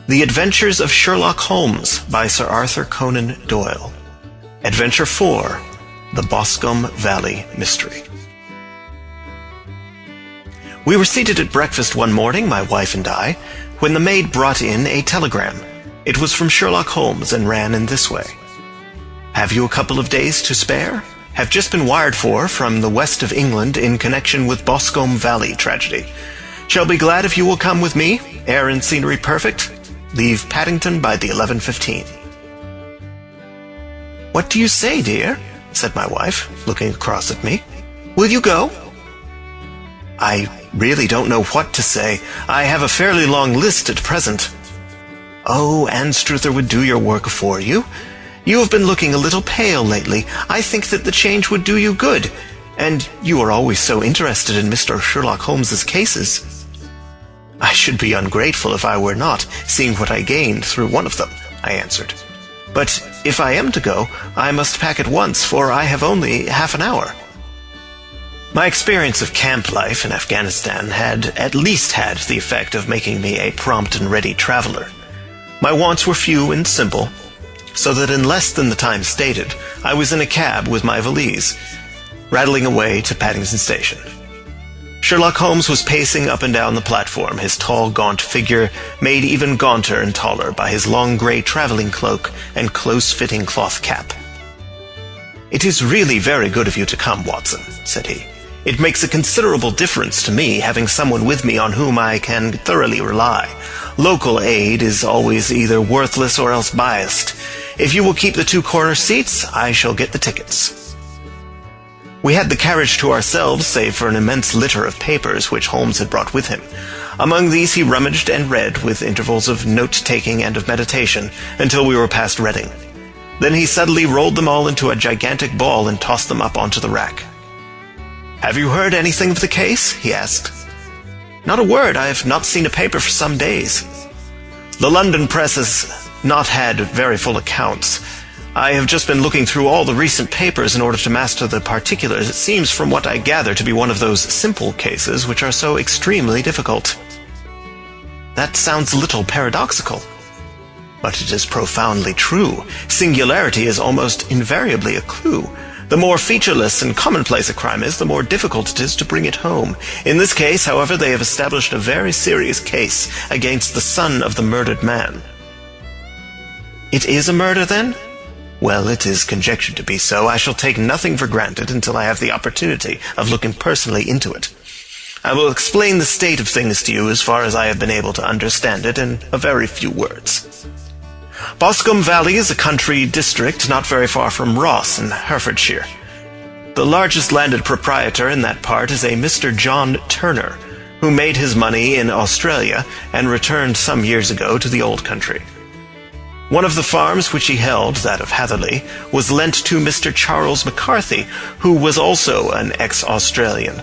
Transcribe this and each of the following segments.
The Adventures of Sherlock Holmes by Sir Arthur Conan Doyle. Adventure 4, The Boscombe Valley Mystery. We were seated at breakfast one morning, my wife and I, when the maid brought in a telegram. It was from Sherlock Holmes and ran in this way. "Have you a couple of days to spare? Have just been wired for from the west of England in connection with Boscombe Valley tragedy. Shall be glad if you will come with me. Air and scenery perfect. Leave Paddington by the 11:15. "What do you say, dear?" said my wife, looking across at me. "Will you go?" "I really don't know what to say. I have a fairly long list at present." "Oh, Anstruther would do your work for you. You have been looking a little pale lately. I think that the change would do you good. And you are always so interested in Mr. Sherlock Holmes's cases." "I should be ungrateful if I were not, seeing what I gained through one of them," I answered. "But if I am to go, I must pack at once, for I have only half an hour." My experience of camp life in Afghanistan had at least had the effect of making me a prompt and ready traveler. My wants were few and simple, so that in less than the time stated, I was in a cab with my valise, rattling away to Paddington Station. Sherlock Holmes was pacing up and down the platform, his tall, gaunt figure made even gaunter and taller by his long grey travelling cloak and close-fitting cloth cap. "It is really very good of you to come, Watson," said he. "It makes a considerable difference to me having someone with me on whom I can thoroughly rely. Local aid is always either worthless or else biased. If you will keep the two corner seats, I shall get the tickets." We had the carriage to ourselves, save for an immense litter of papers which Holmes had brought with him. Among these he rummaged and read, with intervals of note-taking and of meditation, until we were past Reading. Then he suddenly rolled them all into a gigantic ball and tossed them up onto the rack. "Have you heard anything of the case?" he asked. "Not a word. I have not seen a paper for some days. The London press has not had very full accounts. I have just been looking through all the recent papers in order to master the particulars. It seems, from what I gather, to be one of those simple cases which are so extremely difficult." "That sounds a little paradoxical." "But it is profoundly true. Singularity is almost invariably a clue. The more featureless and commonplace a crime is, the more difficult it is to bring it home. In this case, however, they have established a very serious case against the son of the murdered man." "It is a murder, then?" "Well, it is conjectured to be so. I shall take nothing for granted until I have the opportunity of looking personally into it. I will explain the state of things to you as far as I have been able to understand it in a very few words. Boscombe Valley is a country district not very far from Ross in Herefordshire. The largest landed proprietor in that part is a Mr. John Turner, who made his money in Australia and returned some years ago to the old country. One of the farms which he held, that of Hatherley, was lent to Mr. Charles McCarthy, who was also an ex-Australian.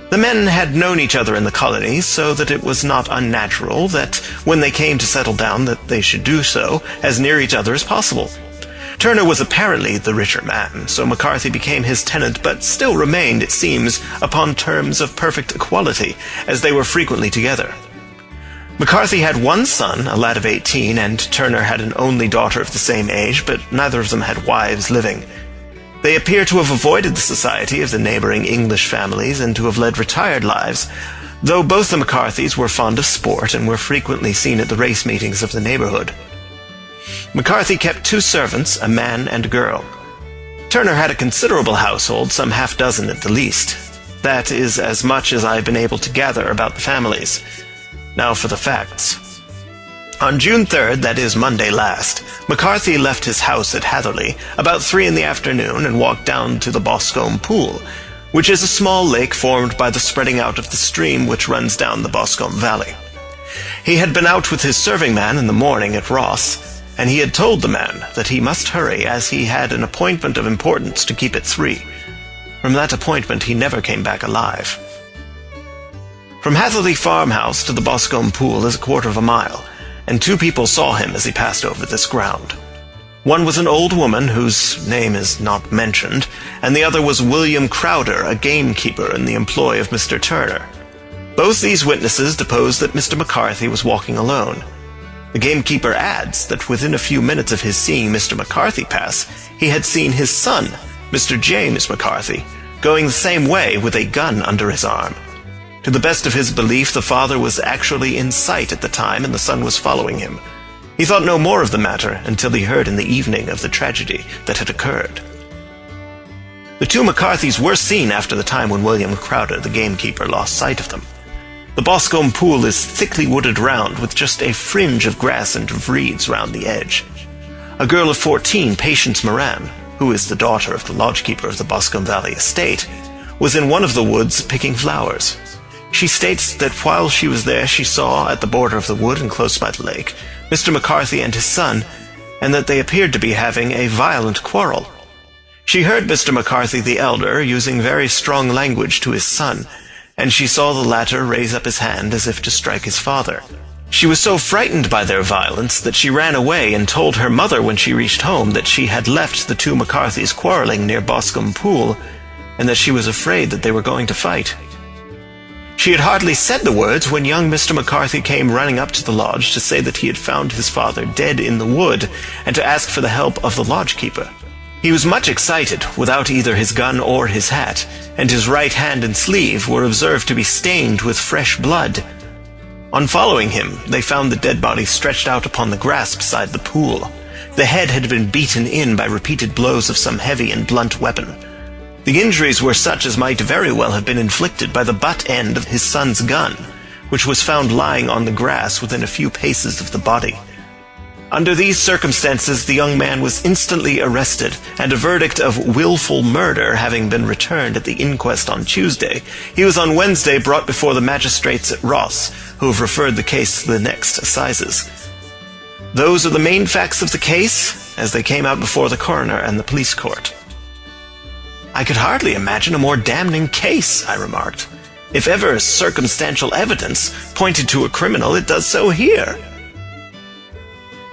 The men had known each other in the colonies, so that it was not unnatural that, when they came to settle down, that they should do so as near each other as possible. Turner was apparently the richer man, so McCarthy became his tenant, but still remained, it seems, upon terms of perfect equality, as they were frequently together. McCarthy had one son, a lad of 18, and Turner had an only daughter of the same age, but neither of them had wives living. They appear to have avoided the society of the neighbouring English families and to have led retired lives, though both the McCarthys were fond of sport and were frequently seen at the race meetings of the neighbourhood. McCarthy kept 2 servants, a man and a girl. Turner had a considerable household, some half-dozen at the least. That is as much as I have been able to gather about the families. Now for the facts. On June 3rd, that is Monday last, McCarthy left his house at Hatherley about 3 in the afternoon and walked down to the Boscombe Pool, which is a small lake formed by the spreading out of the stream which runs down the Boscombe Valley. He had been out with his serving man in the morning at Ross, and he had told the man that he must hurry, as he had an appointment of importance to keep at 3. From that appointment he never came back alive. From Hatherley farmhouse to the Boscombe Pool is a quarter of a mile, and 2 people saw him as he passed over this ground. One was an old woman whose name is not mentioned, and the other was William Crowder, a gamekeeper in the employ of Mr. Turner. Both these witnesses deposed that Mr. McCarthy was walking alone. The gamekeeper adds that within a few minutes of his seeing Mr. McCarthy pass, he had seen his son, Mr. James McCarthy, going the same way with a gun under his arm. To the best of his belief, the father was actually in sight at the time and the son was following him. He thought no more of the matter until he heard in the evening of the tragedy that had occurred. The two McCarthys were seen after the time when William Crowder, the gamekeeper, lost sight of them. The Boscombe pool is thickly wooded round, with just a fringe of grass and of reeds round the edge. A girl of 14, Patience Moran, who is the daughter of the lodgekeeper of the Boscombe Valley estate, was in one of the woods picking flowers. She states that while she was there, she saw, at the border of the wood and close by the lake, Mr. McCarthy and his son, and that they appeared to be having a violent quarrel. She heard Mr. McCarthy the elder using very strong language to his son, and she saw the latter raise up his hand as if to strike his father. She was so frightened by their violence that she ran away and told her mother when she reached home that she had left the two McCarthys quarreling near Boscombe Pool, and that she was afraid that they were going to fight. She had hardly said the words when young Mr. McCarthy came running up to the lodge to say that he had found his father dead in the wood, and to ask for the help of the lodgekeeper. He was much excited, without either his gun or his hat, and his right hand and sleeve were observed to be stained with fresh blood. On following him, they found the dead body stretched out upon the grass beside the pool. The head had been beaten in by repeated blows of some heavy and blunt weapon. The injuries were such as might very well have been inflicted by the butt end of his son's gun, which was found lying on the grass within a few paces of the body. Under these circumstances, the young man was instantly arrested, and a verdict of willful murder having been returned at the inquest on Tuesday, he was on Wednesday brought before the magistrates at Ross, who have referred the case to the next assizes. Those are the main facts of the case, as they came out before the coroner and the police court. "I could hardly imagine a more damning case," I remarked. "If ever circumstantial evidence pointed to a criminal, it does so here."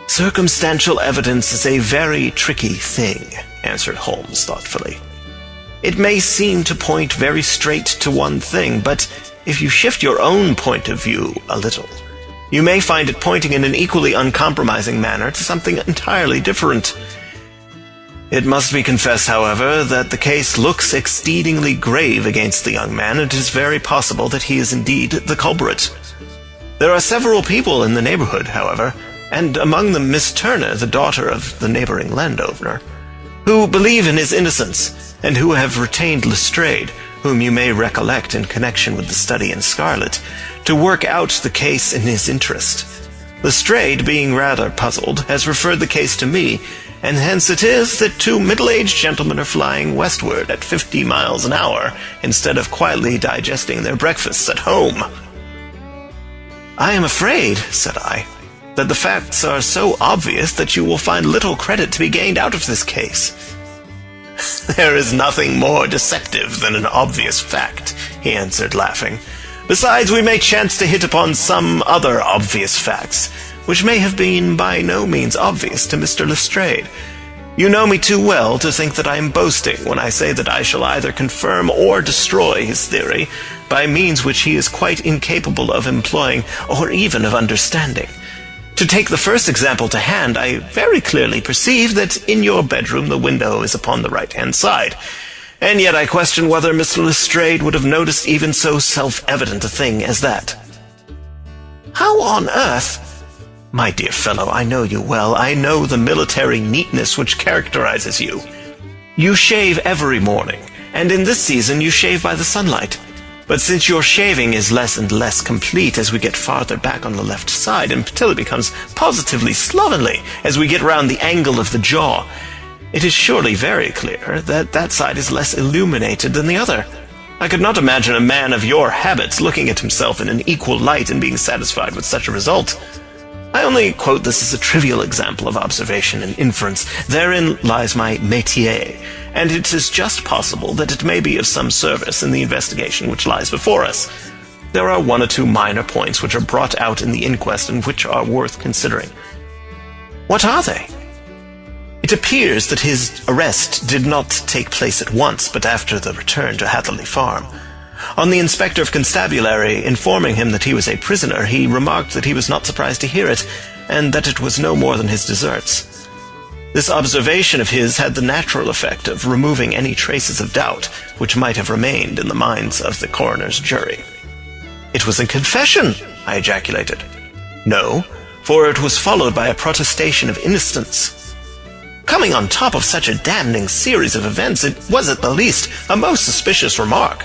"Circumstantial evidence is a very tricky thing," answered Holmes thoughtfully. "It may seem to point very straight to one thing, but if you shift your own point of view a little, you may find it pointing in an equally uncompromising manner to something entirely different. It must be confessed, however, that the case looks exceedingly grave against the young man, and it is very possible that he is indeed the culprit. There are several people in the neighborhood, however, and among them Miss Turner, the daughter of the neighboring landowner, who believe in his innocence, and who have retained Lestrade, whom you may recollect in connection with the study in scarlet, to work out the case in his interest. Lestrade, being rather puzzled, has referred the case to me, and hence it is that two middle-aged gentlemen are flying westward at 50 miles an hour, instead of quietly digesting their breakfasts at home." "I am afraid," said I, "that the facts are so obvious that you will find little credit to be gained out of this case." "There is nothing more deceptive than an obvious fact," he answered, laughing. "Besides, we may chance to hit upon some other obvious facts, which may have been by no means obvious to Mr. Lestrade. You know me too well to think that I am boasting when I say that I shall either confirm or destroy his theory by means which he is quite incapable of employing or even of understanding. To take the first example to hand, I very clearly perceive that in your bedroom the window is upon the right-hand side, and yet I question whether Mr. Lestrade would have noticed even so self-evident a thing as that." "How on earth—" "My dear fellow, I know you well. I know the military neatness which characterizes you. You shave every morning, and in this season you shave by the sunlight. But since your shaving is less and less complete as we get farther back on the left side, until it becomes positively slovenly as we get round the angle of the jaw, it is surely very clear that that side is less illuminated than the other. I could not imagine a man of your habits looking at himself in an equal light and being satisfied with such a result. I only quote this as a trivial example of observation and inference. Therein lies my métier, and it is just possible that it may be of some service in the investigation which lies before us. There are one or two minor points which are brought out in the inquest and which are worth considering." "What are they?" "It appears that his arrest did not take place at once, but after the return to Hatherley Farm. On the Inspector of Constabulary informing him that he was a prisoner, he remarked that he was not surprised to hear it, and that it was no more than his deserts. This observation of his had the natural effect of removing any traces of doubt which might have remained in the minds of the coroner's jury. "It was a confession," I ejaculated. "No, for it was followed by a protestation of innocence. Coming on top of such a damning series of events, it was at the least a most suspicious remark."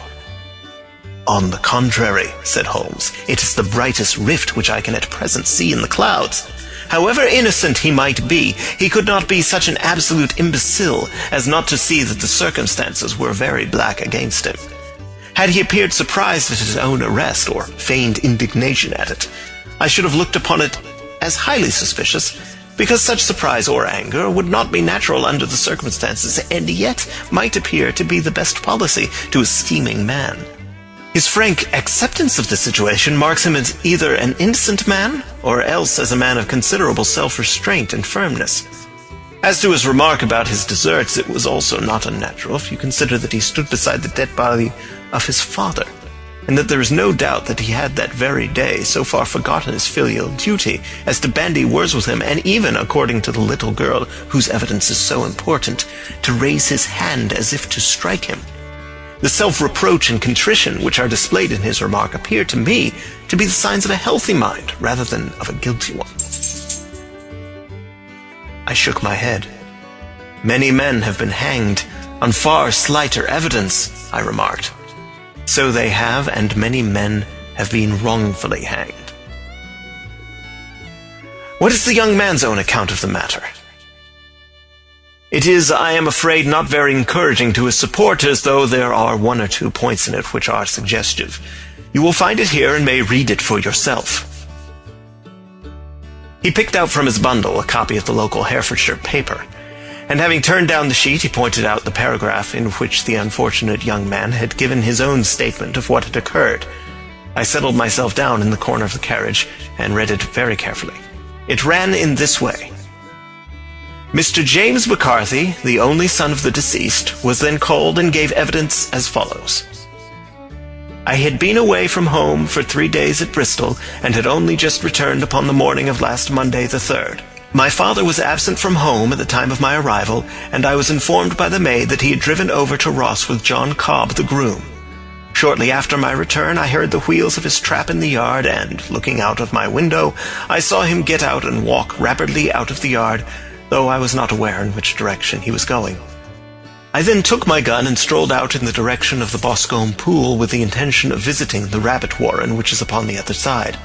"On the contrary," said Holmes, "it is the brightest rift which I can at present see in the clouds. However innocent he might be, he could not be such an absolute imbecile as not to see that the circumstances were very black against him. Had he appeared surprised at his own arrest, or feigned indignation at it, I should have looked upon it as highly suspicious, because such surprise or anger would not be natural under the circumstances, and yet might appear to be the best policy to a scheming man. His frank acceptance of the situation marks him as either an innocent man, or else as a man of considerable self-restraint and firmness. As to his remark about his deserts, it was also not unnatural, if you consider that he stood beside the dead body of his father, and that there is no doubt that he had that very day so far forgotten his filial duty as to bandy words with him, and even, according to the little girl, whose evidence is so important, to raise his hand as if to strike him. The self-reproach and contrition which are displayed in his remark appear to me to be the signs of a healthy mind rather than of a guilty one." I shook my head. "Many men have been hanged on far slighter evidence," I remarked. "So they have, and many men have been wrongfully hanged." "What is the young man's own account of the matter?" "It is, I am afraid, not very encouraging to his supporters, though there are one or two points in it which are suggestive. You will find it here and may read it for yourself." He picked out from his bundle a copy of the local Herefordshire paper, and having turned down the sheet, he pointed out the paragraph in which the unfortunate young man had given his own statement of what had occurred. I settled myself down in the corner of the carriage and read it very carefully. It ran in this way: "Mr. James McCarthy, the only son of the deceased, was then called and gave evidence as follows. I had been away from home for 3 days at Bristol, and had only just returned upon the morning of last Monday the 3rd. My father was absent from home at the time of my arrival, and I was informed by the maid that he had driven over to Ross with John Cobb, the groom. Shortly after my return, I heard the wheels of his trap in the yard, and, looking out of my window, I saw him get out and walk rapidly out of the yard, though I was not aware in which direction he was going. I then took my gun and strolled out in the direction of the Boscombe pool with the intention of visiting the rabbit warren which is upon the other side.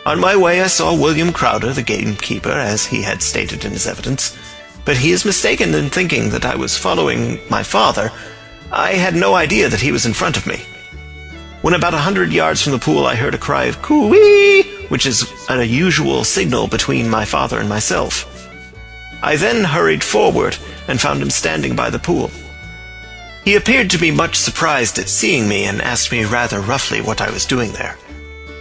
On my way I saw William Crowder, the gamekeeper, as he had stated in his evidence, but he is mistaken in thinking that I was following my father. I had no idea that he was in front of me. When about 100 yards from the pool I heard a cry of coo-wee, which is an usual signal between my father and myself. I then hurried forward and found him standing by the pool. He appeared to be much surprised at seeing me and asked me rather roughly what I was doing there.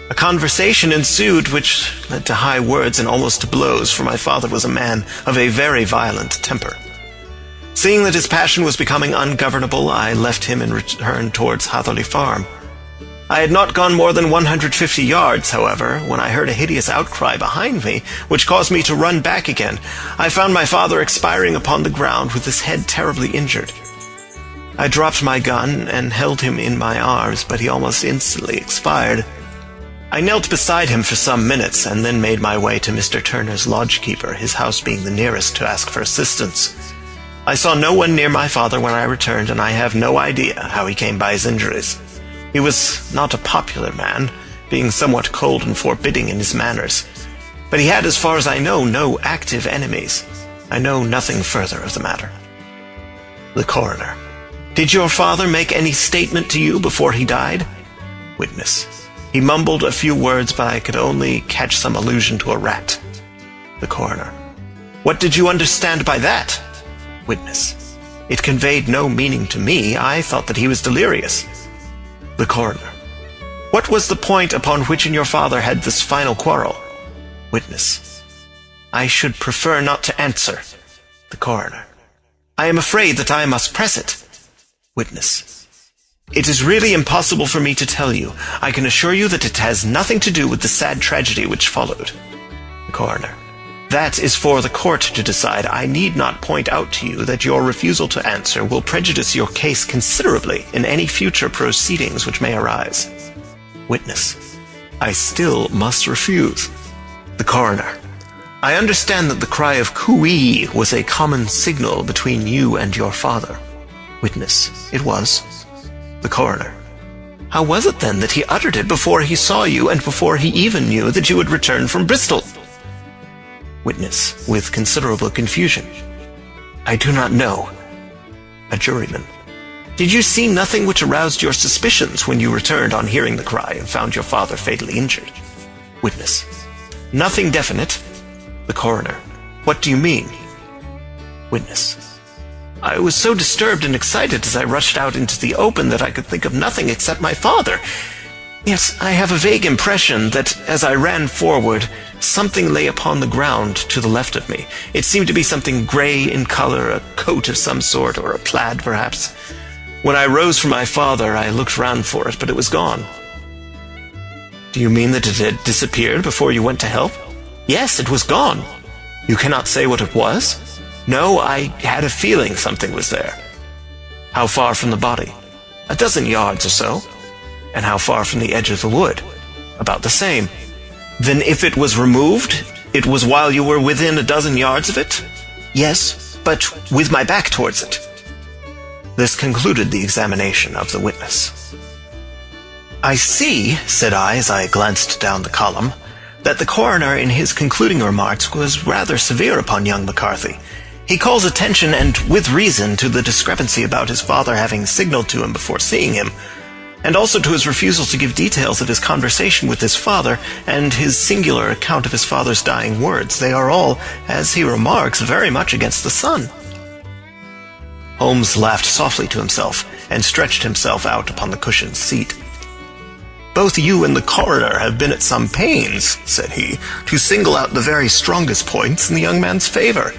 A conversation ensued which led to high words and almost to blows, for my father was a man of a very violent temper. Seeing that his passion was becoming ungovernable, I left him and returned towards Hatherley Farm. I had not gone more than 150 yards, however, when I heard a hideous outcry behind me, which caused me to run back again. I found my father expiring upon the ground with his head terribly injured. I dropped my gun and held him in my arms, but he almost instantly expired. I knelt beside him for some minutes, and then made my way to Mr. Turner's lodgekeeper, his house being the nearest, to ask for assistance. I saw no one near my father when I returned, and I have no idea how he came by his injuries. He was not a popular man, being somewhat cold and forbidding in his manners. But he had, as far as I know, no active enemies. I know nothing further of the matter." The coroner: "Did your father make any statement to you before he died?" Witness: "He mumbled a few words, but I could only catch some allusion to a rat." The coroner: "What did you understand by that?" Witness: "It conveyed no meaning to me. I thought that he was delirious." The coroner: "What was the point upon which you and your father had this final quarrel?" Witness: "I should prefer not to answer." The coroner: "I am afraid that I must press it." Witness: "It is really impossible for me to tell you. I can assure you that it has nothing to do with the sad tragedy which followed." The coroner. That is for the court to decide. I need not point out to you that your refusal to answer will prejudice your case considerably in any future proceedings which may arise. Witness. I still must refuse. The coroner. I understand that the cry of cooee was a common signal between you and your father. Witness. It was. The coroner. How was it then that he uttered it before he saw you and before he even knew that you had returned from Bristol? Witness, with considerable confusion. I do not know. A juryman. Did you see nothing which aroused your suspicions when you returned on hearing the cry and found your father fatally injured? Witness. Nothing definite. The coroner. What do you mean? Witness. I was so disturbed and excited as I rushed out into the open that I could think of nothing except my father. Yes, I have a vague impression that as I ran forward, something lay upon the ground to the left of me. It seemed to be something gray in color, a coat of some sort, or a plaid perhaps. When I rose from my father, I looked round for it, but it was gone. Do you mean that it had disappeared before you went to help? Yes, it was gone. You cannot say what it was? No, I had a feeling something was there. How far from the body? 12 yards or so. And how far from the edge of the wood? About the same. Then if it was removed, it was while you were within 12 yards of it? Yes, but with my back towards it. This concluded the examination of the witness. I see, said I as I glanced down the column, that the coroner in his concluding remarks was rather severe upon young McCarthy. He calls attention, and with reason, to the discrepancy about his father having signaled to him before seeing him, and also to his refusal to give details of his conversation with his father and his singular account of his father's dying words. They are all, as he remarks, very much against the son. Holmes laughed softly to himself and stretched himself out upon the cushioned seat. Both you and the coroner have been at some pains, said he, to single out the very strongest points in the young man's favor.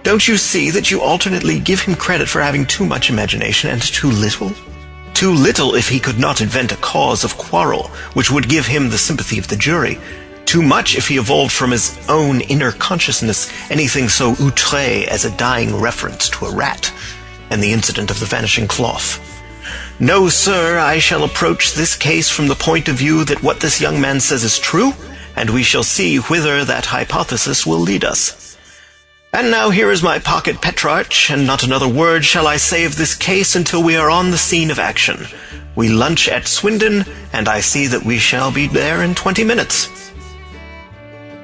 Don't you see that you alternately give him credit for having too much imagination and too little? Too little if he could not invent a cause of quarrel which would give him the sympathy of the jury. Too much if he evolved from his own inner consciousness anything so outré as a dying reference to a rat and the incident of the vanishing cloth. No, sir, I shall approach this case from the point of view that what this young man says is true, and we shall see whither that hypothesis will lead us. And now here is my pocket Petrarch, and not another word shall I say of this case until we are on the scene of action. We lunch at Swindon, and I see that we shall be there in 20 minutes.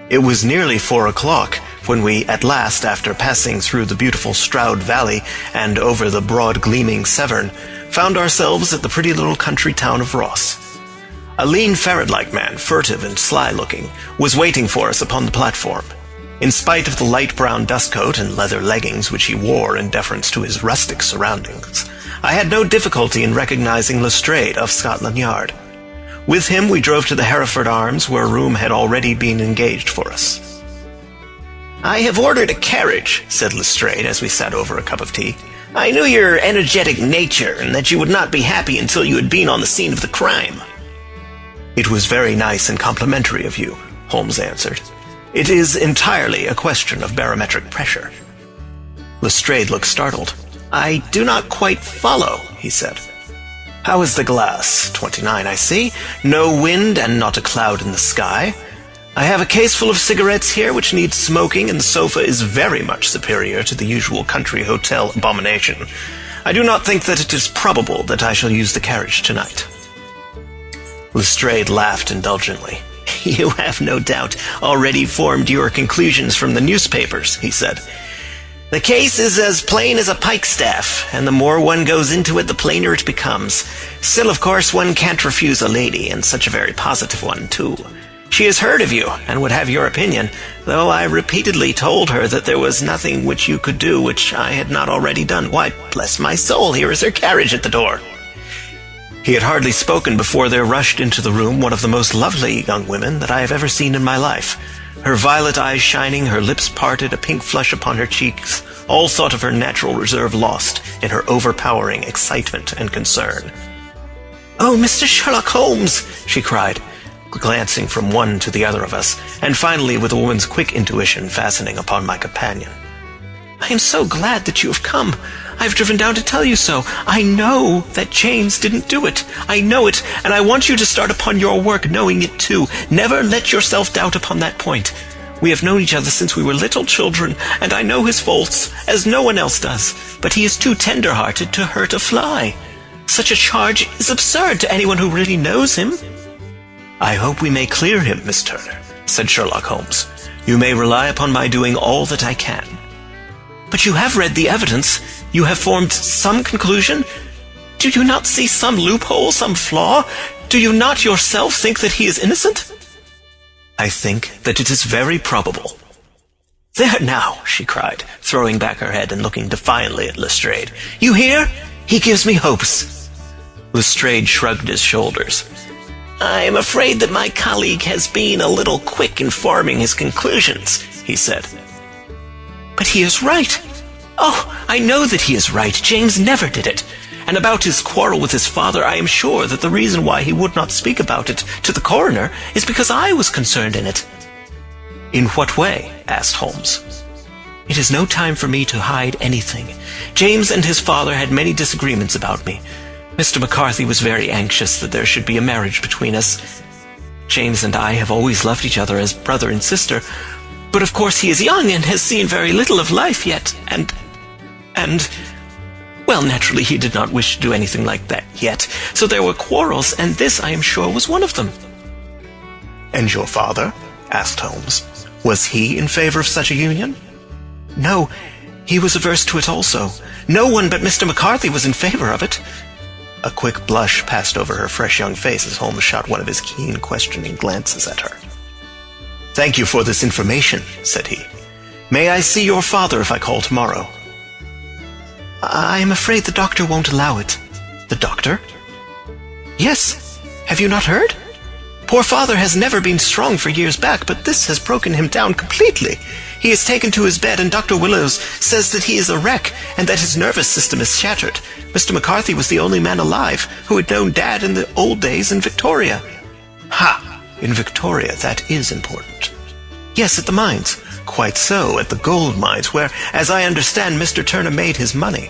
It was nearly 4 o'clock when we at last, after passing through the beautiful Stroud Valley and over the broad gleaming Severn, found ourselves at the pretty little country town of Ross. A lean ferret-like man, furtive and sly-looking, was waiting for us upon the platform. In spite of the light brown dustcoat and leather leggings which he wore in deference to his rustic surroundings, I had no difficulty in recognizing Lestrade of Scotland Yard. With him we drove to the Hereford Arms, where a room had already been engaged for us. "I have ordered a carriage," said Lestrade as we sat over a cup of tea. "I knew your energetic nature, and that you would not be happy until you had been on the scene of the crime." "It was very nice and complimentary of you," Holmes answered. "It is entirely a question of barometric pressure." Lestrade looked startled. "I do not quite follow," he said. "How is the glass? 29, I see. No wind and not a cloud in the sky. I have a case full of cigarettes here which needs smoking, and the sofa is very much superior to the usual country hotel abomination. I do not think that it is probable that I shall use the carriage tonight." Lestrade laughed indulgently. "You have no doubt already formed your conclusions from the newspapers," he said. "The case is as plain as a pikestaff, and the more one goes into it, the plainer it becomes. Still, of course, one can't refuse a lady, and such a very positive one, too. She has heard of you, and would have your opinion, though I repeatedly told her that there was nothing which you could do which I had not already done. Why, bless my soul, here is her carriage at the door." He had hardly spoken before there rushed into the room one of the most lovely young women that I have ever seen in my life. Her violet eyes shining, her lips parted, a pink flush upon her cheeks, all thought of her natural reserve lost in her overpowering excitement and concern. "Oh, Mr. Sherlock Holmes," she cried, glancing from one to the other of us, and finally with a woman's quick intuition fastening upon my companion. "I am so glad that you have come. I've driven down to tell you so. I know that James didn't do it. I know it, and I want you to start upon your work knowing it too. Never let yourself doubt upon that point. We have known each other since we were little children, and I know his faults, as no one else does, but he is too tender-hearted to hurt a fly. Such a charge is absurd to anyone who really knows him." "I hope we may clear him, Miss Turner," said Sherlock Holmes. "You may rely upon my doing all that I can." "But you have read the evidence. You have formed some conclusion. Do you not see some loophole, some flaw? Do you not yourself think that he is innocent?" "I think that it is very probable." "There now," she cried, throwing back her head and looking defiantly at Lestrade. "You hear? He gives me hopes." Lestrade shrugged his shoulders. "I am afraid that my colleague has been a little quick in forming his conclusions," he said. "But he is right. Oh, I know that he is right. James never did it. And about his quarrel with his father, I am sure that the reason why he would not speak about it to the coroner is because I was concerned in it." "In what way?" asked Holmes. "It is no time for me to hide anything. James and his father had many disagreements about me. Mr. McCarthy was very anxious that there should be a marriage between us. James and I have always loved each other as brother and sister, but of course he is young and has seen very little of life yet, and, well, naturally he did not wish to do anything like that yet, so there were quarrels, and this, I am sure, was one of them." "And your father?" asked Holmes. "Was he in favor of such a union?" "No, he was averse to it also. No one but Mr. McCarthy was in favor of it." A quick blush passed over her fresh young face as Holmes shot one of his keen, questioning glances at her. "Thank you for this information," said he. "May I see your father if I call tomorrow?" "I am afraid the doctor won't allow it." "The doctor?" "Yes. Have you not heard? Poor father has never been strong for years back, but this has broken him down completely. He is taken to his bed, and Dr. Willows says that he is a wreck and that his nervous system is shattered. Mr. McCarthy was the only man alive who had known Dad in the old days in Victoria." "Ha! In Victoria, that is important." "Yes, at the mines." "Quite so, at the gold mines, where, as I understand, Mr. Turner made his money."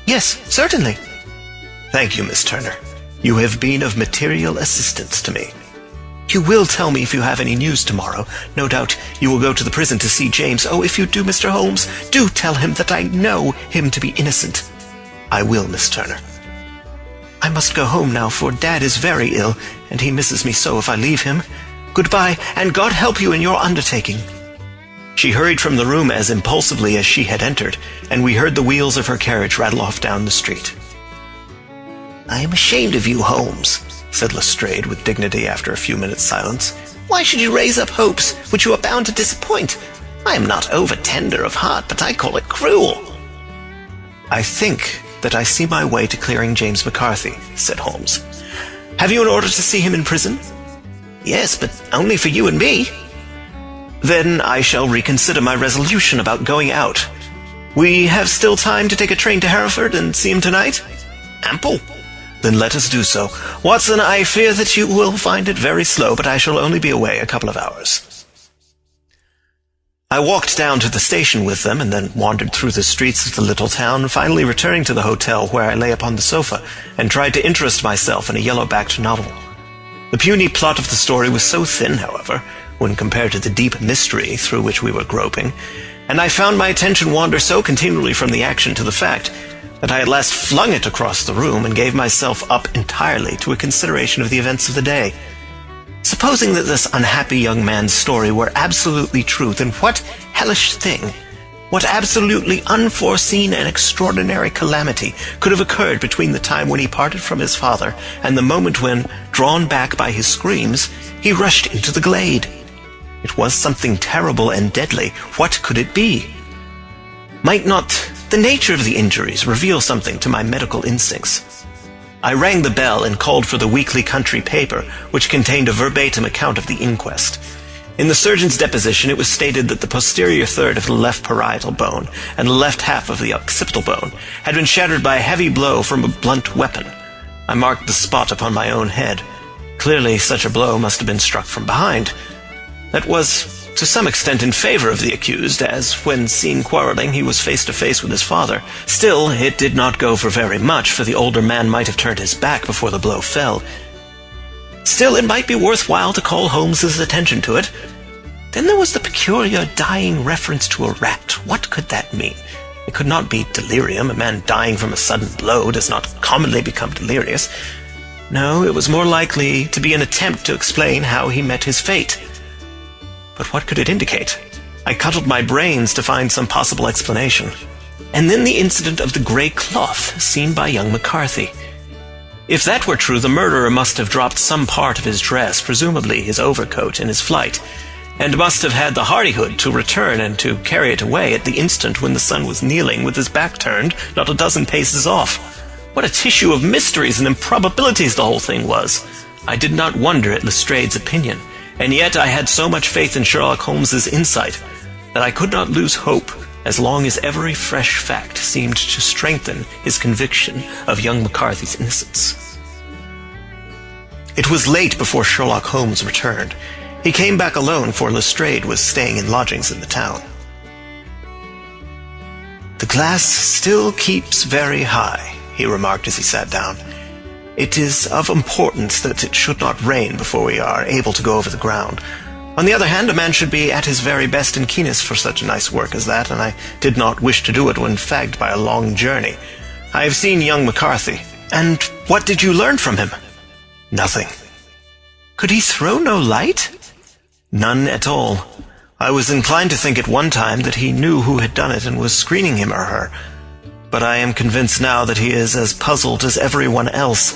"Yes, certainly." "Thank you, Miss Turner. You have been of material assistance to me. You will tell me if you have any news tomorrow. No doubt you will go to the prison to see James. Oh, if you do, Mr. Holmes, do tell him that I know him to be innocent." "I will, Miss Turner." "I must go home now, for Dad is very ill, and he misses me so if I leave him. Goodbye, and God help you in your undertaking." She hurried from the room as impulsively as she had entered, and we heard the wheels of her carriage rattle off down the street. "I am ashamed of you, Holmes," said Lestrade with dignity after a few minutes' silence. "Why should you raise up hopes which you are bound to disappoint? I am not over-tender of heart, but I call it cruel." "I think that I see my way to clearing James McCarthy," said Holmes. "Have you an order to see him in prison?" "Yes, but only for you and me." "Then I shall reconsider my resolution about going out. We have still time to take a train to Hereford and see him tonight?" "Ample." "Then let us do so. Watson, I fear that you will find it very slow, but I shall only be away a couple of hours." I walked down to the station with them, and then wandered through the streets of the little town, finally returning to the hotel where I lay upon the sofa and tried to interest myself in a yellow-backed novel. The puny plot of the story was so thin, however, when compared to the deep mystery through which we were groping, and I found my attention wander so continually from the action to the fact that I at last flung it across the room and gave myself up entirely to a consideration of the events of the day. Supposing that this unhappy young man's story were absolutely true, then what hellish thing, what absolutely unforeseen and extraordinary calamity could have occurred between the time when he parted from his father and the moment when, drawn back by his screams, he rushed into the glade? It was something terrible and deadly. What could it be? Might not the nature of the injuries reveal something to my medical instincts? I rang the bell and called for the weekly country paper, which contained a verbatim account of the inquest. In the surgeon's deposition, it was stated that the posterior third of the left parietal bone and the left half of the occipital bone had been shattered by a heavy blow from a blunt weapon. I marked the spot upon my own head. Clearly, such a blow must have been struck from behind. That was to some extent in favor of the accused, as when seen quarreling he was face to face with his father. Still, it did not go for very much, for the older man might have turned his back before the blow fell. Still, it might be worthwhile to call Holmes's attention to it. Then there was the peculiar dying reference to a rat. What could that mean? It could not be delirium. A man dying from a sudden blow does not commonly become delirious. No, it was more likely to be an attempt to explain how he met his fate. But what could it indicate? I cudgelled my brains to find some possible explanation. And then the incident of the grey cloth seen by young McCarthy. If that were true, the murderer must have dropped some part of his dress, presumably his overcoat, in his flight, and must have had the hardihood to return and to carry it away at the instant when the son was kneeling with his back turned not a dozen paces off. What a tissue of mysteries and improbabilities the whole thing was! I did not wonder at Lestrade's opinion, and yet I had so much faith in Sherlock Holmes's insight that I could not lose hope as long as every fresh fact seemed to strengthen his conviction of young McCarthy's innocence. It was late before Sherlock Holmes returned. He came back alone, for Lestrade was staying in lodgings in the town. "The glass still keeps very high," he remarked as he sat down. "It is of importance that it should not rain before we are able to go over the ground. On the other hand, a man should be at his very best and keenest for such nice work as that, and I did not wish to do it when fagged by a long journey. I have seen young McCarthy." "And what did you learn from him?" "Nothing." "Could he throw no light?" "None at all. I was inclined to think at one time that he knew who had done it and was screening him or her. But I am convinced now that he is as puzzled as everyone else.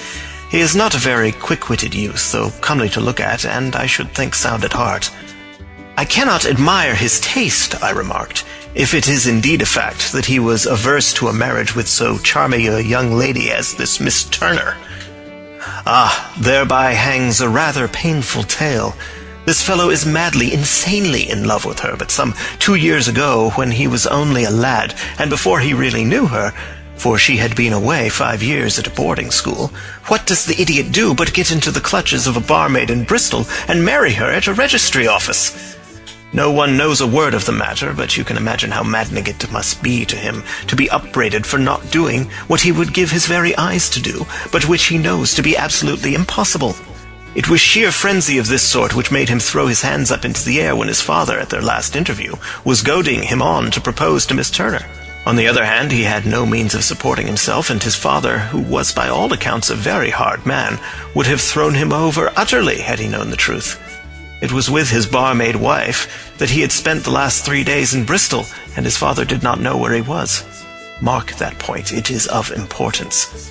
He is not a very quick-witted youth, though comely to look at, and I should think sound at heart." "I cannot admire his taste," I remarked, "if it is indeed a fact that he was averse to a marriage with so charming a young lady as this Miss Turner." "Ah, thereby hangs a rather painful tale. This fellow is madly, insanely in love with her, but some 2 years ago, when he was only a lad, and before he really knew her, for she had been away 5 years at a boarding school, what does the idiot do but get into the clutches of a barmaid in Bristol and marry her at a registry office? No one knows a word of the matter, but you can imagine how maddening it must be to him to be upbraided for not doing what he would give his very eyes to do, but which he knows to be absolutely impossible. It was sheer frenzy of this sort which made him throw his hands up into the air when his father, at their last interview, was goading him on to propose to Miss Turner. On the other hand, he had no means of supporting himself, and his father, who was by all accounts a very hard man, would have thrown him over utterly had he known the truth. It was with his barmaid wife that he had spent the last 3 days in Bristol, and his father did not know where he was. Mark that point, it is of importance.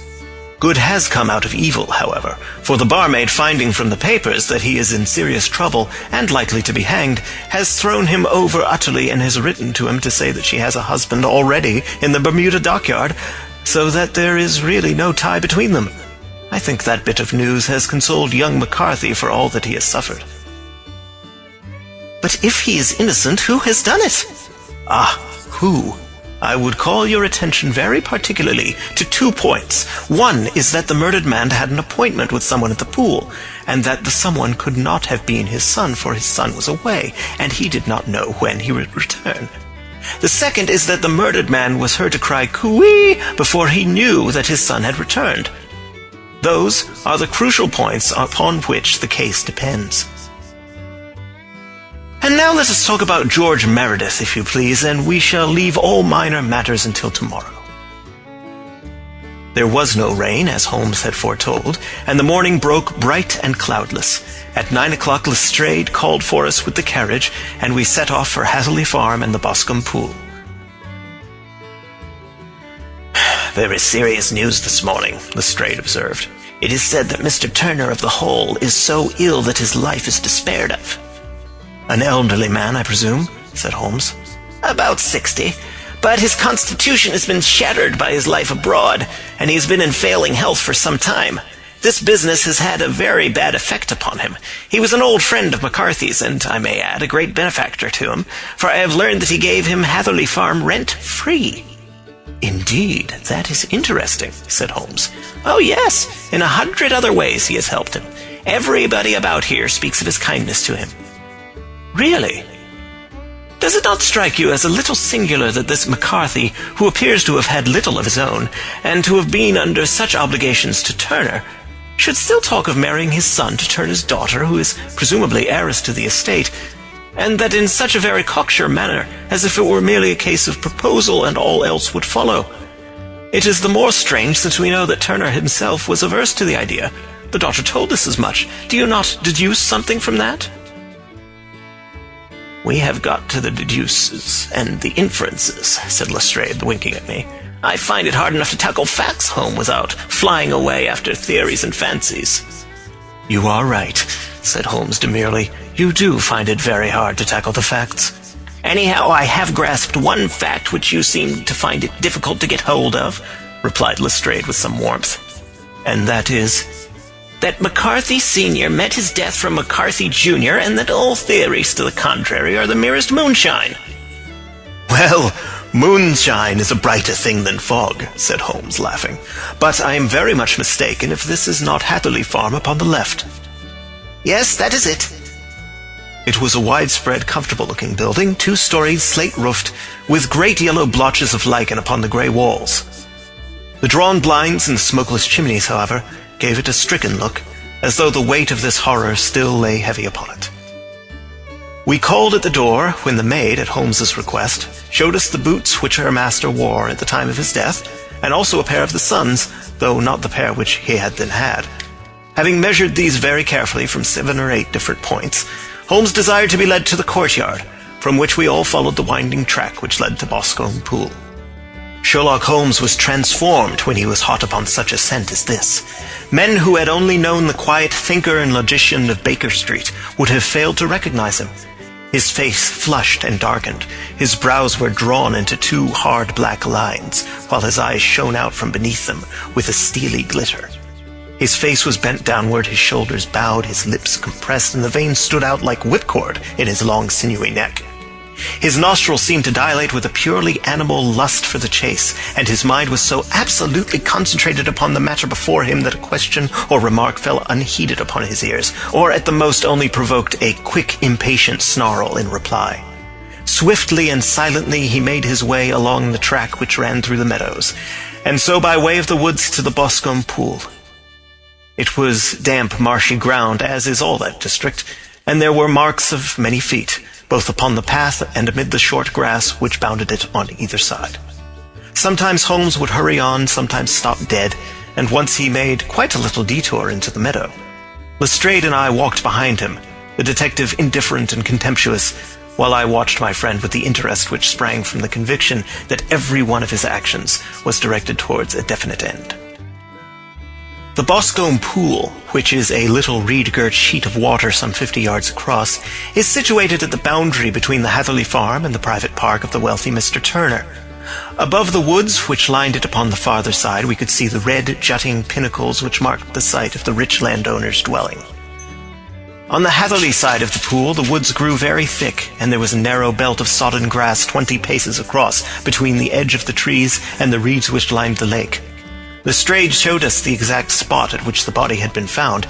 Good has come out of evil, however, for the barmaid, finding from the papers that he is in serious trouble and likely to be hanged, has thrown him over utterly and has written to him to say that she has a husband already in the Bermuda dockyard, so that there is really no tie between them. I think that bit of news has consoled young McCarthy for all that he has suffered." "But if he is innocent, who has done it?" "Ah, who? I would call your attention very particularly to 2 points. One is that the murdered man had an appointment with someone at the pool, and that the someone could not have been his son, for his son was away, and he did not know when he would return. The second is that the murdered man was heard to cry cooee before he knew that his son had returned. Those are the crucial points upon which the case depends. And now let us talk about George Meredith, if you please, and we shall leave all minor matters until tomorrow." There was no rain, as Holmes had foretold, and the morning broke bright and cloudless. At 9 o'clock Lestrade called for us with the carriage, and we set off for Hatherley Farm and the Boscombe Pool. "Very serious news this morning," Lestrade observed. "It is said that Mr. Turner of the Hole is so ill that his life is despaired of." "An elderly man, I presume?" said Holmes. "About 60. But his constitution has been shattered by his life abroad, and he has been in failing health for some time. This business has had a very bad effect upon him. He was an old friend of McCarthy's, and I may add, a great benefactor to him, for I have learned that he gave him Hatherley Farm rent-free." "Indeed, that is interesting," said Holmes. "Oh, yes. In 100 other ways he has helped him. Everybody about here speaks of his kindness to him." "Really? Does it not strike you as a little singular that this McCarthy, who appears to have had little of his own, and to have been under such obligations to Turner, should still talk of marrying his son to Turner's daughter, who is presumably heiress to the estate, and that in such a very cocksure manner, as if it were merely a case of proposal and all else would follow? It is the more strange since we know that Turner himself was averse to the idea. The daughter told us as much. Do you not deduce something from that?" "We have got to the deduces and the inferences," said Lestrade, winking at me. "I find it hard enough to tackle facts home without flying away after theories and fancies." "You are right," said Holmes demurely. "You do find it very hard to tackle the facts." "Anyhow, I have grasped one fact which you seem to find it difficult to get hold of," replied Lestrade with some warmth. "And that is?" "That McCarthy Sr. met his death from McCarthy Jr., and that all theories to the contrary are the merest moonshine." "Well, moonshine is a brighter thing than fog," said Holmes, laughing. "But I am very much mistaken if this is not Hatherley Farm upon the left." "Yes, that is it." It was a widespread, comfortable-looking building, 2-storied, slate-roofed, with great yellow blotches of lichen upon the grey walls. The drawn blinds and the smokeless chimneys, however, gave it a stricken look, as though the weight of this horror still lay heavy upon it. We called at the door when the maid, at Holmes's request, showed us the boots which her master wore at the time of his death, and also a pair of the son's, though not the pair which he had then had. Having measured these very carefully from 7 or 8 different points, Holmes desired to be led to the courtyard, from which we all followed the winding track which led to Boscombe Pool. Sherlock Holmes was transformed when he was hot upon such a scent as this. Men who had only known the quiet thinker and logician of Baker Street would have failed to recognize him. His face flushed and darkened. His brows were drawn into 2 hard black lines, while his eyes shone out from beneath them with a steely glitter. His face was bent downward, his shoulders bowed, his lips compressed, and the veins stood out like whipcord in his long, sinewy neck. His nostrils seemed to dilate with a purely animal lust for the chase, and his mind was so absolutely concentrated upon the matter before him that a question or remark fell unheeded upon his ears, or at the most only provoked a quick, impatient snarl in reply. Swiftly and silently he made his way along the track which ran through the meadows, and so by way of the woods to the Boscombe Pool. It was damp, marshy ground, as is all that district, and there were marks of many feet, both upon the path and amid the short grass which bounded it on either side. Sometimes Holmes would hurry on, sometimes stop dead, and once he made quite a little detour into the meadow. Lestrade and I walked behind him, the detective indifferent and contemptuous, while I watched my friend with the interest which sprang from the conviction that every one of his actions was directed towards a definite end. The Boscombe Pool, which is a little reed-girt sheet of water some 50 yards across, is situated at the boundary between the Hatherley Farm and the private park of the wealthy Mr. Turner. Above the woods which lined it upon the farther side, we could see the red, jutting pinnacles which marked the site of the rich landowner's dwelling. On the Hatherley side of the pool, the woods grew very thick, and there was a narrow belt of sodden grass 20 paces across between the edge of the trees and the reeds which lined the lake. Lestrade showed us the exact spot at which the body had been found,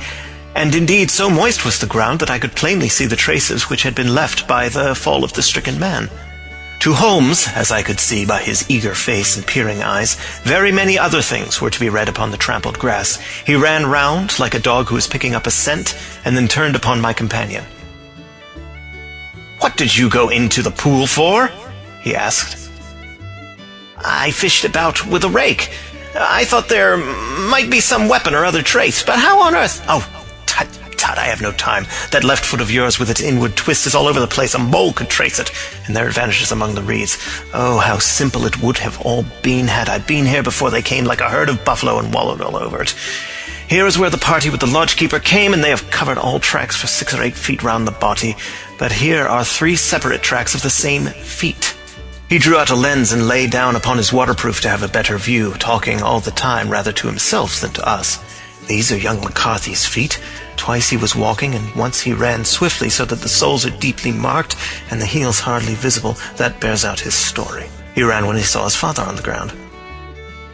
and indeed so moist was the ground that I could plainly see the traces which had been left by the fall of the stricken man. To Holmes, as I could see by his eager face and peering eyes, very many other things were to be read upon the trampled grass. He ran round, like a dog who was picking up a scent, and then turned upon my companion. "What did you go into the pool for?" he asked. "I fished about with a rake. I thought there might be some weapon or other trace, but how on earth—" "Oh, tut, I have no time. That left foot of yours with its inward twist is all over the place. A mole could trace it, and there it vanishes among the reeds. Oh, how simple it would have all been had I been here before they came like a herd of buffalo and wallowed all over it. Here is where the party with the lodge-keeper came, and they have covered all tracks for 6 or 8 feet round the body. But here are 3 separate tracks of the same feet." He drew out a lens and lay down upon his waterproof to have a better view, talking all the time rather to himself than to us. "These are young McCarthy's feet. Twice he was walking, and once he ran swiftly so that the soles are deeply marked and the heels hardly visible. That bears out his story. He ran when he saw his father on the ground.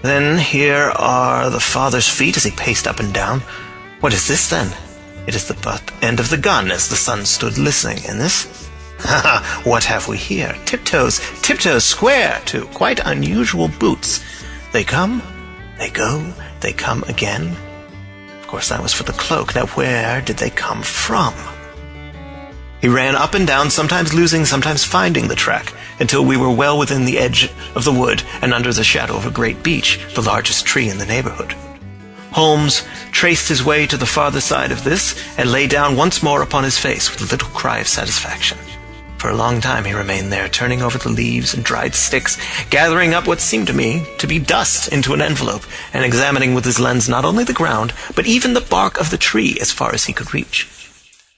Then here are the father's feet as he paced up and down. What is this, then? It is the butt end of the gun as the son stood listening. And this? Ha ha, what have we here? Tiptoes square, too. Quite unusual boots. They come, they go, they come again. Of course, that was for the cloak. Now, where did they come from? He ran up and down, sometimes losing, sometimes finding the track, until we were well within the edge of the wood and under the shadow of a great beech, the largest tree in the neighborhood. Holmes traced his way to the farther side of this and lay down once more upon his face with a little cry of satisfaction. For a long time he remained there, turning over the leaves and dried sticks, gathering up what seemed to me to be dust into an envelope, and examining with his lens not only the ground, but even the bark of the tree as far as he could reach.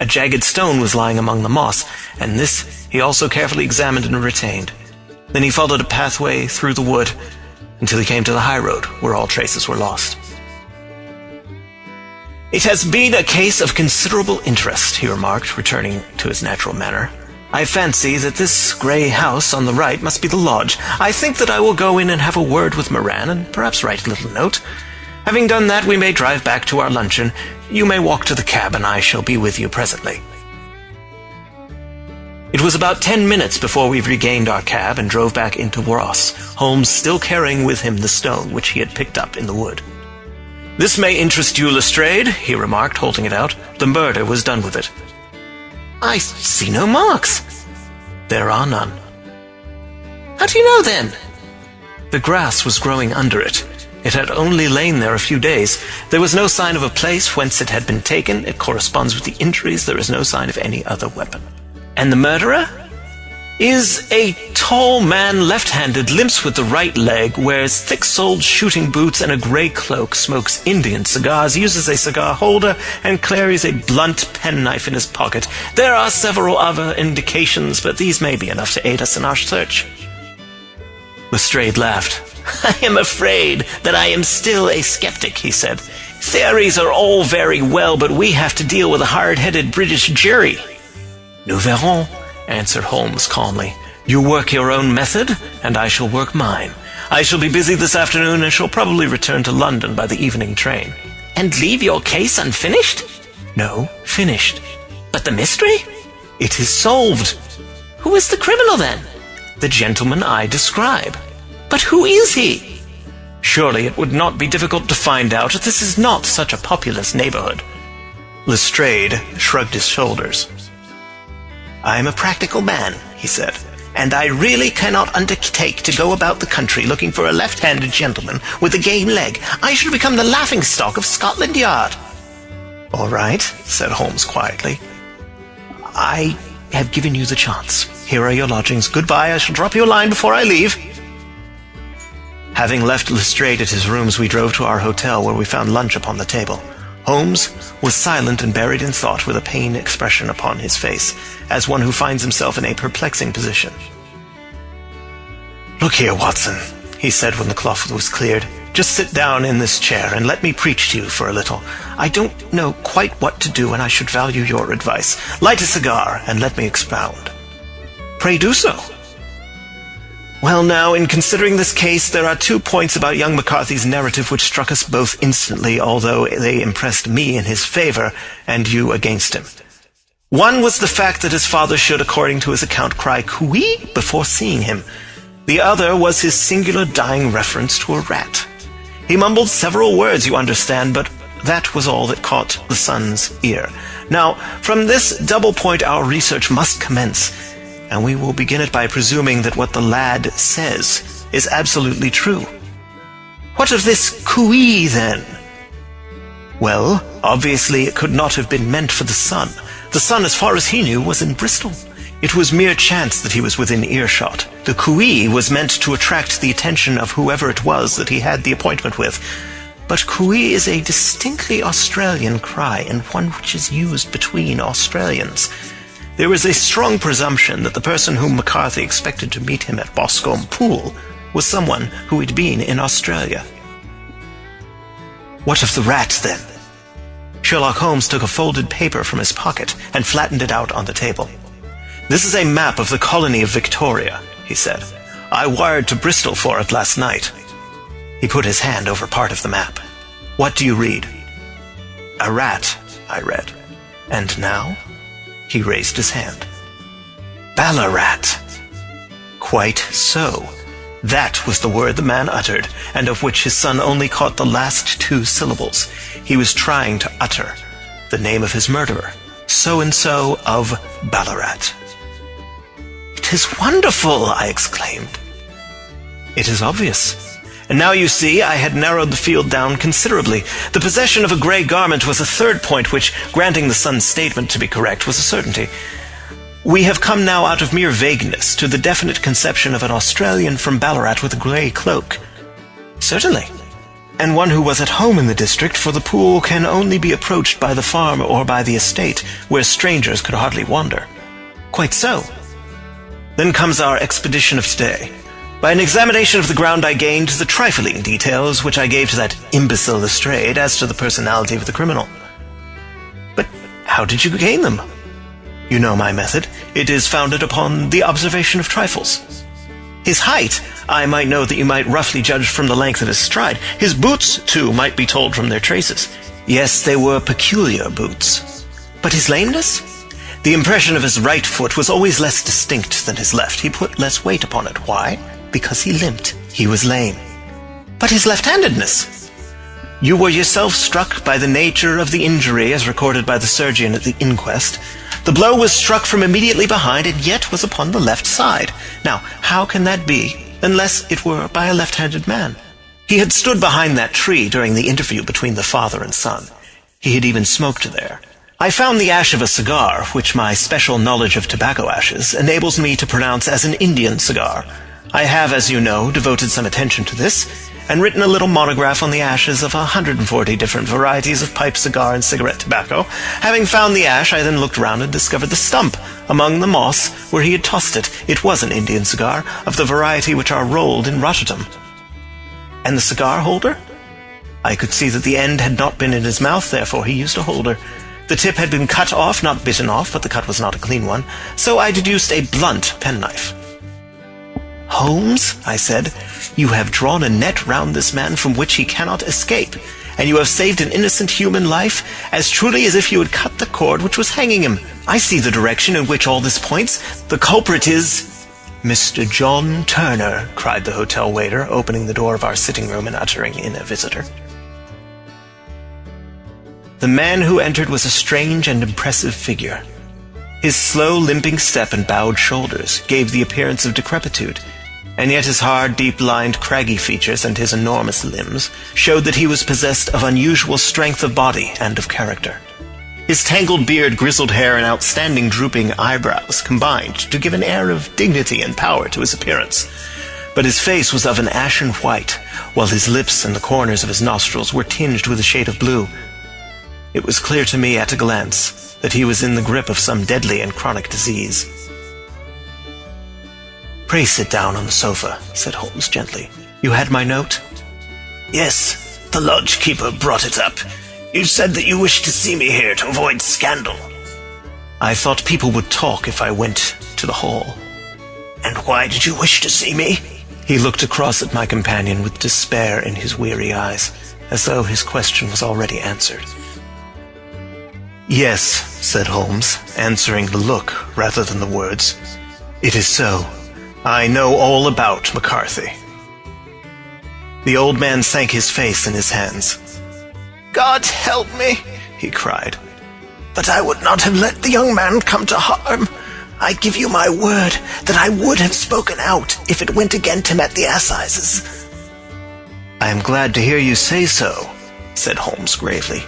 A jagged stone was lying among the moss, and this he also carefully examined and retained. Then he followed a pathway through the wood until he came to the high road, where all traces were lost. "It has been a case of considerable interest," he remarked, returning to his natural manner. "I fancy that this grey house on the right must be the lodge. I think that I will go in and have a word with Moran, and perhaps write a little note. Having done that, we may drive back to our luncheon. You may walk to the cab, and I shall be with you presently." It was about 10 minutes before we regained our cab and drove back into Ross, Holmes still carrying with him the stone which he had picked up in the wood. "This may interest you, Lestrade," he remarked, holding it out. "The murder was done with it." "I see no marks." "There are none." "How do you know, then?" "The grass was growing under it. It had only lain there a few days. There was no sign of a place whence it had been taken. It corresponds with the injuries. There is no sign of any other weapon." "And the murderer?" "Is a tall man, left-handed, limps with the right leg, wears thick-soled shooting boots and a grey cloak, smokes Indian cigars, uses a cigar holder, and carries a blunt penknife in his pocket. There are several other indications, but these may be enough to aid us in our search." Lestrade laughed. "I am afraid that I am still a skeptic," he said. "Theories are all very well, but we have to deal with a hard-headed British jury." "Nous verrons," answered Holmes calmly. "You work your own method, and I shall work mine. I shall be busy this afternoon and shall probably return to London by the evening train." "And leave your case unfinished?" "No, finished." "But the mystery?" "It is solved." "Who is the criminal, then?" "The gentleman I describe." "But who is he?" "Surely it would not be difficult to find out. This is not such a populous neighborhood." Lestrade shrugged his shoulders. "I am a practical man," he said, "and I really cannot undertake to go about the country looking for a left-handed gentleman with a game leg. I should become the laughing-stock of Scotland Yard." "All right," said Holmes quietly. "I have given you the chance. Here are your lodgings. Goodbye. I shall drop you a line before I leave." Having left Lestrade at his rooms, we drove to our hotel, where we found lunch upon the table. Holmes was silent and buried in thought, with a pained expression upon his face, as one who finds himself in a perplexing position. "Look here, Watson," he said when the cloth was cleared. "Just sit down in this chair and let me preach to you for a little. I don't know quite what to do, and I should value your advice. Light a cigar and let me expound." "Pray do so." "Well, now, in considering this case, there are 2 points about young McCarthy's narrative which struck us both instantly, although they impressed me in his favor and you against him. One was the fact that his father should, according to his account, cry "Cooey" before seeing him. The other was his singular dying reference to a rat. He mumbled several words, you understand, but that was all that caught the son's ear. Now, from this double point our research must commence, and we will begin it by presuming that what the lad says is absolutely true. What of this cooey, then? Well, obviously it could not have been meant for the son. The son, as far as he knew, was in Bristol. It was mere chance that he was within earshot. The cooey was meant to attract the attention of whoever it was that he had the appointment with. But cooey is a distinctly Australian cry, and one which is used between Australians. There is a strong presumption that the person whom McCarthy expected to meet him at Boscombe Pool was someone who had been in Australia. What of the rat, then? Sherlock Holmes took a folded paper from his pocket and flattened it out on the table. "This is a map of the colony of Victoria," he said. "I wired to Bristol for it last night." He put his hand over part of the map. "What do you read?" "A rat," I read. And now he raised his hand. Ballarat. Quite so. That was the word the man uttered, and of which his son only caught the last 2 syllables. He was trying to utter the name of his murderer, so-and-so of Ballarat. "It is wonderful!" I exclaimed. "It is obvious. And now you see I had narrowed the field down considerably. The possession of a grey garment was a third point which, granting the son's statement to be correct, was a certainty. We have come now out of mere vagueness to the definite conception of an Australian from Ballarat with a grey cloak. Certainly. And one who was at home in the district, for the pool can only be approached by the farm or by the estate, where strangers could hardly wander. Quite so. Then comes our expedition of today. By an examination of the ground I gained the trifling details which I gave to that imbecile Lestrade as to the personality of the criminal. But how did you gain them? You know my method. It is founded upon the observation of trifles. His height, I might know that you might roughly judge from the length of his stride. His boots, too, might be told from their traces. Yes, they were peculiar boots. But his lameness? The impression of his right foot was always less distinct than his left. He put less weight upon it. Why? Because he limped. He was lame. But his left-handedness? You were yourself struck by the nature of the injury as recorded by the surgeon at the inquest. The blow was struck from immediately behind and yet was upon the left side. Now, how can that be unless it were by a left-handed man? He had stood behind that tree during the interview between the father and son. He had even smoked there. I found the ash of a cigar, which my special knowledge of tobacco ashes enables me to pronounce as an Indian cigar. I have, as you know, devoted some attention to this, and written a little monograph on the ashes of 140 different varieties of pipe, cigar, and cigarette tobacco. Having found the ash, I then looked round and discovered the stump among the moss where he had tossed it. It was an Indian cigar, of the variety which are rolled in Rotterdam. And the cigar holder? I could see that the end had not been in his mouth, therefore he used a holder. The tip had been cut off, not bitten off, but the cut was not a clean one, so I deduced a blunt penknife. "Holmes," I said, "you have drawn a net round this man from which he cannot escape, and you have saved an innocent human life as truly as if you had cut the cord which was hanging him. I see the direction in which all this points. The culprit is—" "Mr. John Turner," cried the hotel waiter, opening the door of our sitting room and uttering in a visitor. The man who entered was a strange and impressive figure. His slow, limping step and bowed shoulders gave the appearance of decrepitude, and yet his hard, deep-lined, craggy features and his enormous limbs showed that he was possessed of unusual strength of body and of character. His tangled beard, grizzled hair, and outstanding drooping eyebrows combined to give an air of dignity and power to his appearance. But his face was of an ashen white, while his lips and the corners of his nostrils were tinged with a shade of blue. It was clear to me at a glance that he was in the grip of some deadly and chronic disease. "Pray sit down on the sofa," said Holmes gently. "You had my note?" "Yes, the lodge-keeper brought it up. You said that you wished to see me here to avoid scandal." "I thought people would talk if I went to the hall." "And why did you wish to see me?" He looked across at my companion with despair in his weary eyes, as though his question was already answered. "Yes," said Holmes, answering the look rather than the words. "It is so. I know all about McCarthy." The old man sank his face in his hands. "God help me," he cried. "But I would not have let the young man come to harm. I give you my word that I would have spoken out if it went against him at the assizes." "I am glad to hear you say so," said Holmes gravely.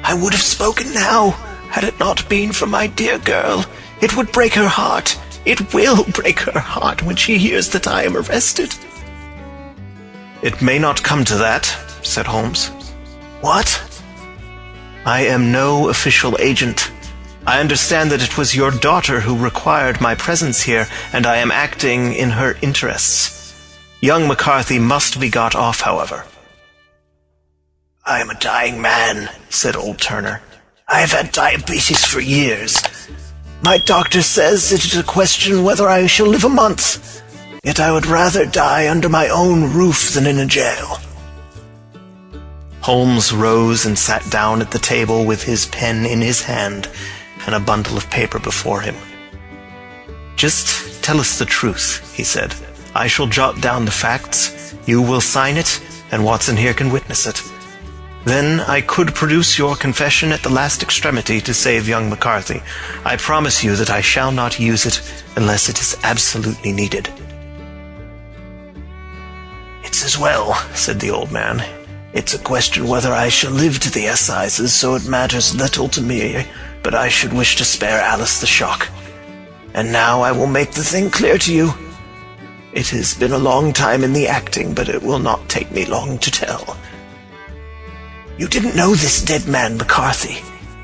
"I would have spoken now, had it not been for my dear girl. It would break her heart. It will break her heart when she hears that I am arrested." "It may not come to that," said Holmes. "What?" "I am no official agent. I understand that it was your daughter who required my presence here, and I am acting in her interests. Young McCarthy must be got off, however." "I am a dying man," said old Turner. "I have had diabetes for years. My doctor says it is a question whether I shall live a month. Yet I would rather die under my own roof than in a jail." Holmes rose and sat down at the table with his pen in his hand, and a bundle of paper before him. "Just tell us the truth," he said. "I shall jot down the facts, you will sign it, and Watson here can witness it. Then I could produce your confession at the last extremity to save young McCarthy. I promise you that I shall not use it unless it is absolutely needed." "It's as well," said the old man. "It's a question whether I shall live to the assizes, so it matters little to me, but I should wish to spare Alice the shock. And now I will make the thing clear to you. It has been a long time in the acting, but it will not take me long to tell. You didn't know this dead man, McCarthy.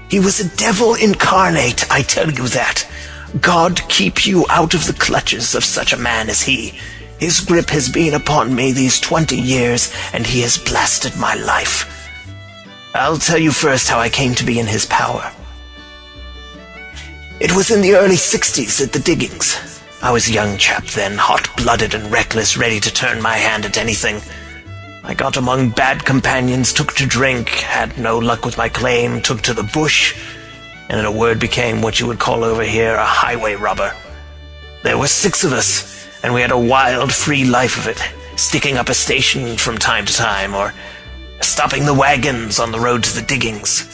He was a devil incarnate, I tell you that. God keep you out of the clutches of such a man as he. His grip has been upon me these 20 years, and he has blasted my life. I'll tell you first how I came to be in his power. It was in the early 60s at the diggings. I was a young chap then, hot-blooded and reckless, ready to turn my hand at anything. I got among bad companions, took to drink, had no luck with my claim, took to the bush, and in a word became what you would call over here a highway robber. There were 6 of us, and we had a wild, free life of it, sticking up a station from time to time, or stopping the wagons on the road to the diggings.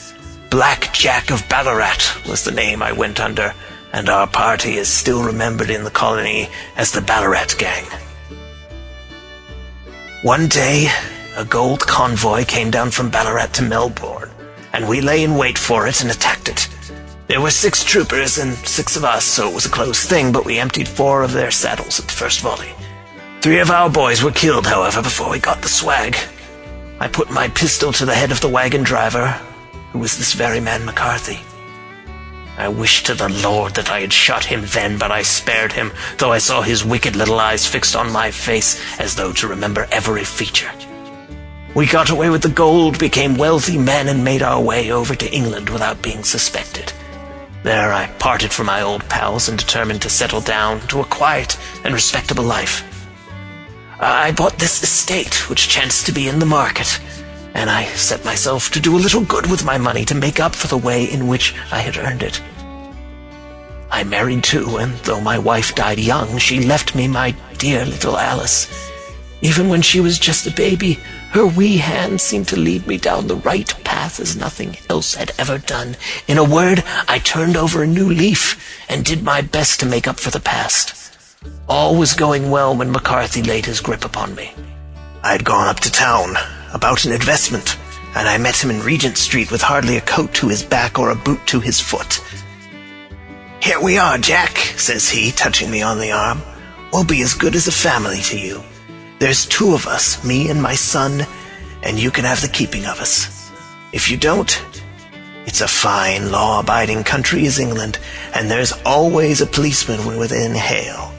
Black Jack of Ballarat was the name I went under, and our party is still remembered in the colony as the Ballarat Gang. One day, a gold convoy came down from Ballarat to Melbourne, and we lay in wait for it and attacked it. There were 6 troopers and 6 of us, so it was a close thing, but we emptied 4 of their saddles at the first volley. 3 of our boys were killed, however, before we got the swag. I put my pistol to the head of the wagon driver, who was this very man McCarthy. I wished to the Lord that I had shot him then, but I spared him, though I saw his wicked little eyes fixed on my face as though to remember every feature. We got away with the gold, became wealthy men, and made our way over to England without being suspected. There I parted from my old pals and determined to settle down to a quiet and respectable life. I bought this estate, which chanced to be in the market, and I set myself to do a little good with my money to make up for the way in which I had earned it. I married too, and though my wife died young, she left me my dear little Alice. Even when she was just a baby, her wee hand seemed to lead me down the right path as nothing else had ever done. In a word, I turned over a new leaf and did my best to make up for the past. All was going well when McCarthy laid his grip upon me. I had gone up to town about an investment, and I met him in Regent Street with hardly a coat to his back or a boot to his foot. "Here we are, Jack," says he, touching me on the arm. "We'll be as good as a family to you. There's 2 of us, me and my son, and you can have the keeping of us. If you don't, it's a fine, law-abiding country is England, and there's always a policeman when within hail."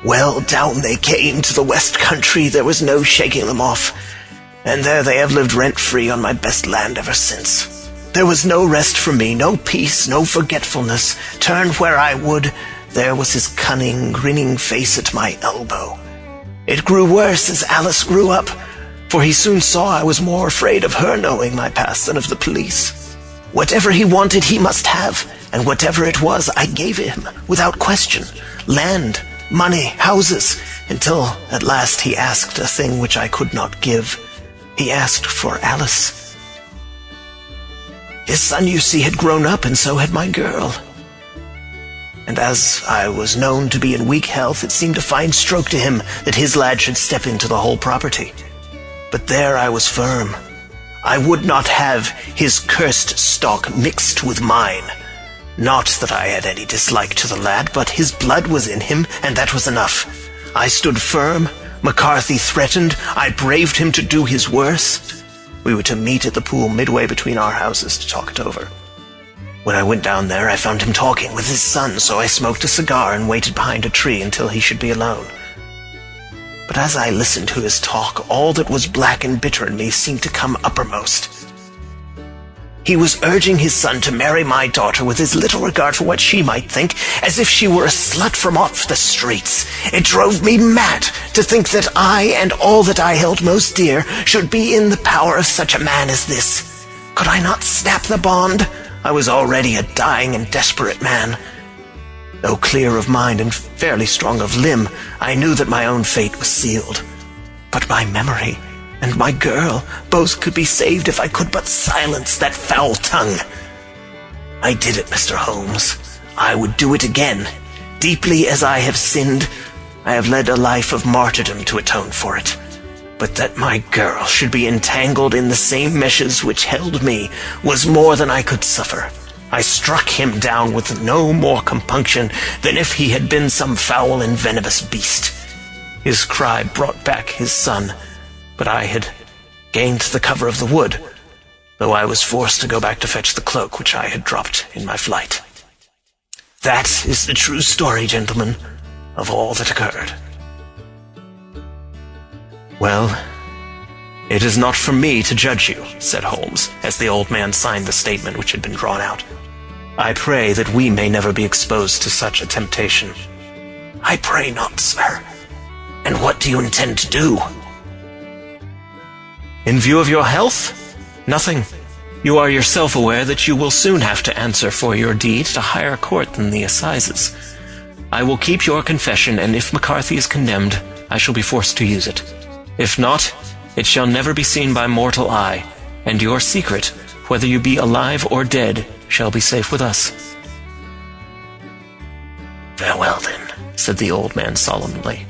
Well, down they came to the West Country. There was no shaking them off, and there they have lived rent-free on my best land ever since. There was no rest for me, no peace, no forgetfulness. Turn where I would, there was his cunning, grinning face at my elbow. It grew worse as Alice grew up, for he soon saw I was more afraid of her knowing my past than of the police. Whatever he wanted, he must have, and whatever it was, I gave him, without question. Land, money, houses, until at last he asked a thing which I could not give. He asked for Alice. His son, you see, had grown up, and so had my girl. And as I was known to be in weak health, it seemed a fine stroke to him that his lad should step into the whole property. But there I was firm. I would not have his cursed stock mixed with mine. Not that I had any dislike to the lad, but his blood was in him, and that was enough. I stood firm. McCarthy threatened. I braved him to do his worst. We were to meet at the pool midway between our houses to talk it over. When I went down there, I found him talking with his son, so I smoked a cigar and waited behind a tree until he should be alone. But as I listened to his talk, all that was black and bitter in me seemed to come uppermost. He was urging his son to marry my daughter with as little regard for what she might think, as if she were a slut from off the streets. It drove me mad to think that I and all that I held most dear should be in the power of such a man as this. Could I not snap the bond? I was already a dying and desperate man. Though clear of mind and fairly strong of limb, I knew that my own fate was sealed. But my memory and my girl both could be saved if I could but silence that foul tongue. I did it, Mr. Holmes. I would do it again. Deeply as I have sinned, I have led a life of martyrdom to atone for it. But that my girl should be entangled in the same meshes which held me was more than I could suffer. I struck him down with no more compunction than if he had been some foul and venomous beast. His cry brought back his son, but I had gained the cover of the wood, though I was forced to go back to fetch the cloak which I had dropped in my flight. That is the true story, gentlemen, of all that occurred. Well, it is not for me to judge you, said Holmes, as the old man signed the statement which had been drawn out. I pray that we may never be exposed to such a temptation. I pray not, sir. And what do you intend to do? In view of your health? Nothing. You are yourself aware that you will soon have to answer for your deed to higher court than the assizes. I will keep your confession, and if McCarthy is condemned, I shall be forced to use it. If not, it shall never be seen by mortal eye, and your secret, whether you be alive or dead, shall be safe with us. Farewell, then, said the old man solemnly.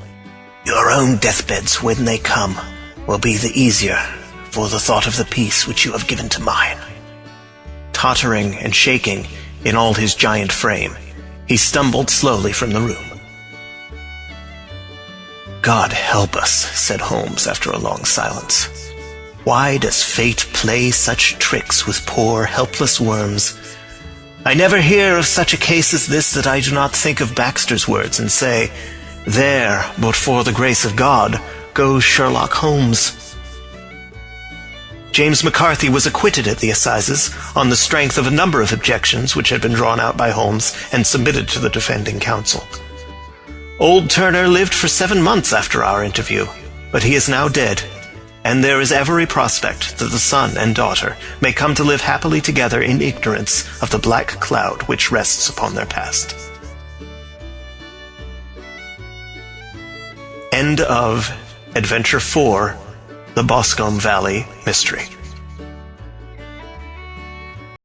Your own deathbeds, when they come, will be the easier for the thought of the peace which you have given to mine. Tottering and shaking in all his giant frame, he stumbled slowly from the room. God help us, said Holmes after a long silence. Why does fate play such tricks with poor, helpless worms? I never hear of such a case as this that I do not think of Baxter's words and say, there, but for the grace of God, goes Sherlock Holmes. James McCarthy was acquitted at the assizes on the strength of a number of objections which had been drawn out by Holmes and submitted to the defending counsel. Old Turner lived for 7 months after our interview, but he is now dead, and there is every prospect that the son and daughter may come to live happily together in ignorance of the black cloud which rests upon their past. End of Adventure 4, The Boscombe Valley Mystery.